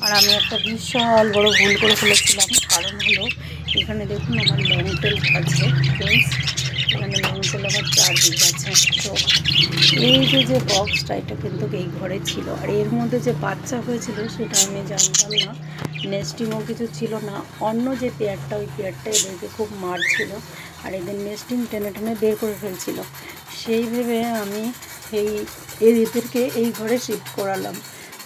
আর আমি একটা বিশাল বড় ভুল করে ফেলেছিলাম। কারণ হলো এখানে দেখুন আমার লং টেল আছে ফ্রেন্ডস, এখানে লং টেল আবার 4 পিস আছে। তো এই যে বক্সটা এটা কিন্তু এই ঘরে ছিল, আর এর মধ্যে যে বাচ্চা হয়েছিল সেটা আমি জানতাম না, নেস্টিংও কিছু ছিল না। অন্য যে পেয়ারটা ওই পেয়ারটা এদেরকে খুব মারছিল আর এদের নেস্টিং টেনে টেনে বের করে ফেলছিল। সেই ভেবে আমি এদেরকে এই ঘরে শিফট করালাম।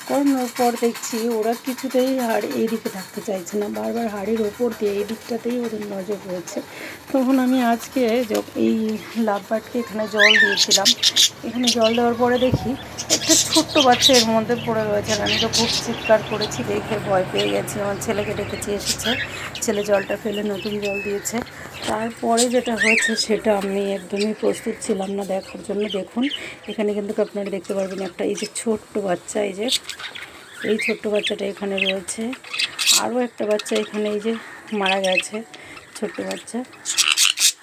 করানোর পর দেখছি ওরা কিছুতেই আর এই দিকে থাকতে চাইছে না, বারবার হাড়ির ওপর দিয়ে এই দিকটাতেই ওদের নজর রয়েছে। তখন আমি আজকে এই লাভবার্ডকে এখানে জল দিয়েছিলাম। এখানে জল দেওয়ার পরে দেখি একটা ছোট্ট বাচ্চা এর মধ্যে পড়ে রয়েছে। আর আমি তো খুব চিৎকার করেছি, দেখে ভয় পেয়ে গেছি। আমার ছেলেকে ডেকেছি, এসেছে, ছেলে জলটা ফেলে নতুন জল দিয়েছে। তারপরে যেটা হয়েছে সেটা আমি একদমই প্রস্তুত ছিলাম না দেখার জন্য। দেখুন এখানে কিন্তু আপনারা দেখতে পারবেন একটা এই যে ছোট্ট বাচ্চা, এই ছোট্ট বাচ্চাটা এখানে রয়েছে। আরও একটা বাচ্চা এখানে এই যে মারা গেছে, ছোট্ট বাচ্চা।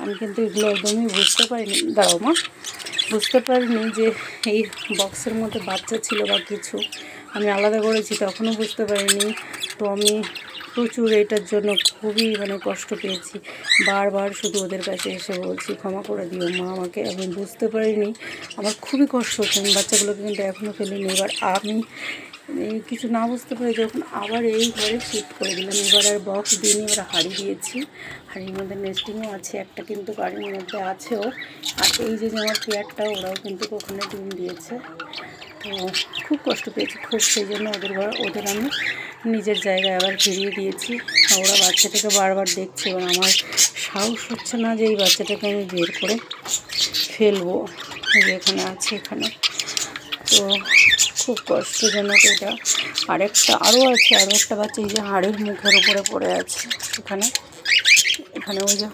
আমি কিন্তু এগুলো একদমই বুঝতে পারিনি, দাঁড়াও মা, বুঝতে পারিনি যে এই বক্সের মধ্যে বাচ্চা ছিল বা কিছু। আমি আলাদা করেছি তখনও বুঝতে পারিনি। তো আমি প্রচুর এটার জন্য খুবই কষ্ট পেয়েছি। বারবার শুধু ওদের কাছে এসে বলছি ক্ষমা করে দিও মা আমাকে, আমি বুঝতে পারিনি। আমার খুবই কষ্ট হচ্ছে। আমি বাচ্চাগুলোকে কিন্তু এখনও ফেলিনি। এবার আমি কিছু না বুঝতে পারি যখন আবার এই ঘরে শিফট করে দিলাম। এবার আর বক্স দিইনি, এবার হাঁড়ি দিয়েছি। হাঁড়ির মধ্যে নেস্টিংও আছে, একটা কিন্তু গাড়ির মধ্যে আছেও। আর এই যে আমার পেয়ারটা ওরাও কিন্তু ওখানে ডিম দিয়েছে। তো খুব কষ্ট পেয়েছি খুব, সেই জন্য ওদের আমি নিজের জায়গায় আবার ফিরিয়ে দিয়েছি। ওরা বাচ্চাটাকে বারবার দেখছে এবং আমার সাহস হচ্ছে না যে এই বাচ্চাটাকে আমি বের করে ফেলবো। যে এখানে আছে এখানে, তো খুব কষ্টজনক এটা। আরও একটা বাচ্চা এই যে হাড়ির মুখের উপরে পড়ে আছে এখানে ওই যে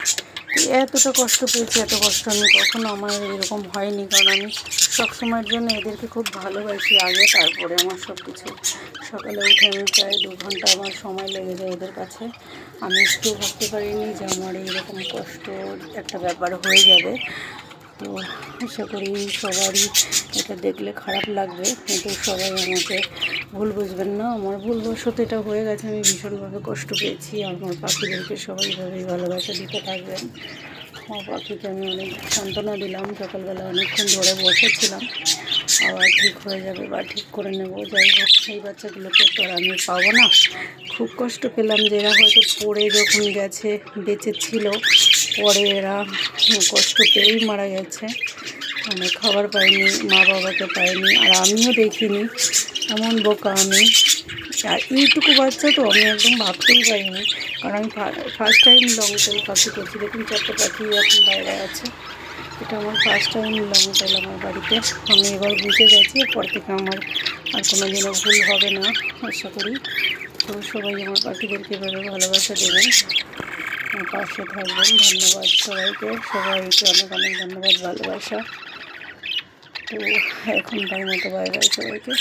এতটা কষ্ট পেয়েছি, এত কষ্ট আমি কখনো আমার এরকম হয়নি। কারণ আমি সবসময়ের জন্য এদেরকে খুব ভালোবাসি আগে, তারপরে আমার সব কিছু। সকালে উঠে আমি প্রায় 2 ঘন্টা আমার সময় লেগে যায় এদের কাছে। আমি একটু ভাবতে পারিনি যে আমার এইরকম কষ্ট একটা ব্যাপার হয়ে যাবে। তো আশা করি সবারই এটা দেখলে খারাপ লাগবে, কিন্তু সবাই আমাকে ভুল বুঝবেন না। আমার ভুলবশত এটা হয়ে গেছে, আমি ভীষণভাবে কষ্ট পেয়েছি। আমার পাখিদেরকে সবাই এভাবেই ভালোবাসা দিতে থাকবেন। আমার পাখিকে আমি অনেক সান্ত্বনা দিলাম, সকালবেলা অনেকক্ষণ ধরে বসেছিলাম। আবার ঠিক হয়ে যাবে বা ঠিক করে নেব। যাই হোক, এই বাচ্চাগুলোকে তো আর আমি পাবো না। খুব কষ্ট পেলাম যে এরা হয়তো পড়ে যখন গেছে বেঁচে ছিল, পরে এরা কষ্ট পেয়েই মারা গেছে। খাবার পাইনি, মা বাবাকে পাইনি, আর আমিও দেখিনি। এমন বোকা আমি। আর এইটুকু বাচ্চা তো আমি একদম ভাবতেই পারিনি। কারণ আমি ফার্স্ট টাইম লং টেল পাখি করছি। দেখুন 4টে পাখি এখন বাইরে আছে। এটা আমার ফার্স্ট টাইম লং টেল আমার বাড়িতে। আমি এবার বুঝে গেছি, এরপর থেকে আমার আর কোনো দিনও ভুল হবে না আশা করি। তো সবাই আমার পাখিদেরকে এভাবে ভালোবাসা দেবেন, আমার পাশে থাকবেন। ধন্যবাদ সবাইকে অনেক অনেক ধন্যবাদ, ভালোবাসা। তো এখনকার মতো বাই বাই সবাইকে।